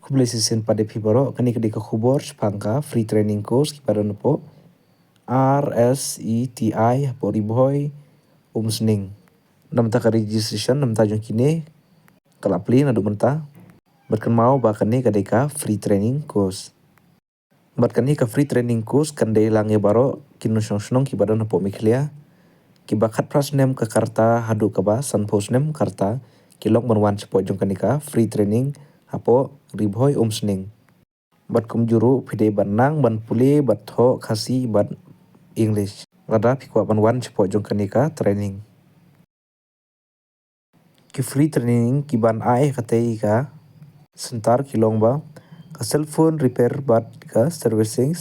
Kublesisin pada pibaro kani kadi ka khubor pangka free training course kipada po RSETI po riboy umsning. Namta ka registration namta jong kini kalapli nadu menta berkan mau ba kani kadi ka free training course. Berkan ka free training course kan dei lange baro kinu snong kipada po miklia kibakat prasnem ke karta hadu kaba san posnem karta kilong banwan sepo jong kani ka free training hapo riboy umsning. Bat kumjuru pide banang ban pule bat ho khasi bat English. Lada pikwa banwan sepo jong kani ka training. Ki free training ki ban ai katei ka sentar kilong ba ka cell phone repair bat ka servicing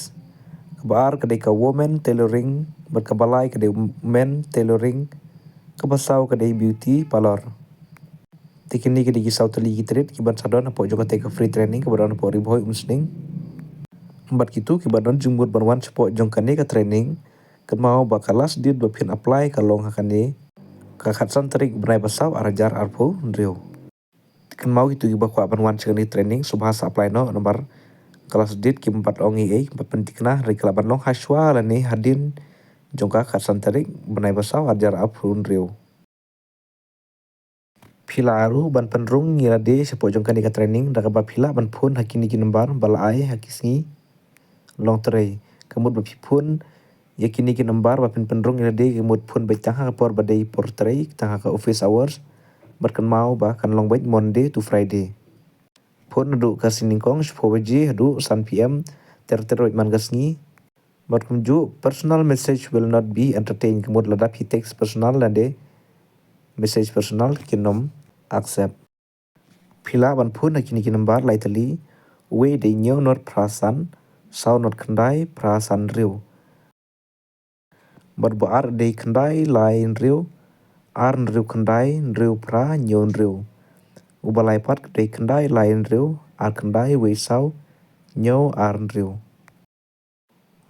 kabar kadai ka woman tailoring bat kabalai kadai men tailoring kabasau kadai beauty parlor. Tikini kadai gisau tali gitret ki ban sadon apo jong katei ka free training kabadon apo riboy umsning. Bat kitu ki badon jumur banwan sepo jong kani ka training kan mau ba kelas dit ba pin apply kalong hakani ka khatsan tarik brai basau arajar arpo ndrio. Kan mau gitu ba kwa banwan sekani training subhasa apply no nomor kelas dit ki 4 ongi empat pentikna ri kelaban long haswa lani hadin jongka khatsan tarik brai basau arajar arpo ndrio. Pila aru ban penrung ngirade sepo jong kani ka training daga ba pila ban phone hakini ki nomor balai hakisni long terai kemud ba phone yakini ki nomor ba penrung ngirade kemud phone bai tangha por badai por terai tangha ka office hours berkan mau ba kan long bait Monday to Friday. Phone adu ka siningkong 10 baje adu san PM ter man gasngi bat kumju personal message will not be entertained kemud ladap hi text personal lande message personal kinom accept. Pila ban phone kini ki number laitali we de nyo not prasan sau not kandai prasan riu. Bat bo ar de kandai lain riu ar riu kandai riu pra nyon riu. Ubalai pat de kandai lain riu ar kandai we sau nyo ar riu.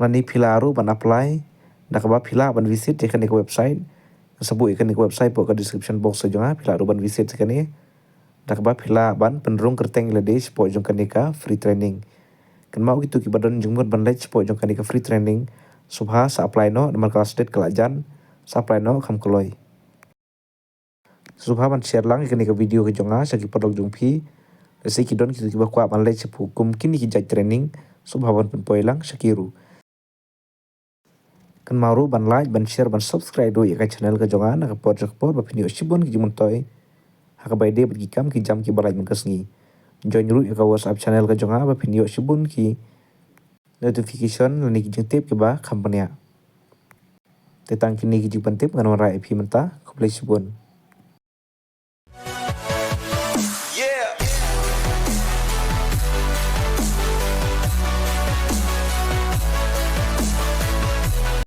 Lani pila aru ban apply dakaba pila ban visit kani ka website sebut ikan di website pokok description box saja pila ruban visit sekali dakba pila ban penrung kerteng lede sport jong kanika free training kan mau gitu ki badon jumur ban led sport jong kanika free training subha sa apply no nomor kelas date kelajan sa apply no kam koloi subha ban share lang kanika video ke jonga sagi podok jungpi lesi ki don gitu ki bakwa ban led sepu kum kini ki jaj training subha ban penpoilang sakiru. Kan maru ban like ban share ban subscribe do ya channel ka jonga na ka pod ba video shibon ki jimontoy haka bay de bagi kam ki jam ki balai mengkasngi join ru ka WhatsApp channel ka jonga ba video shibon ki notification lani ki jengtip ki ba company tetang kini ki jipan tip ngan rai pi menta ko play shibon.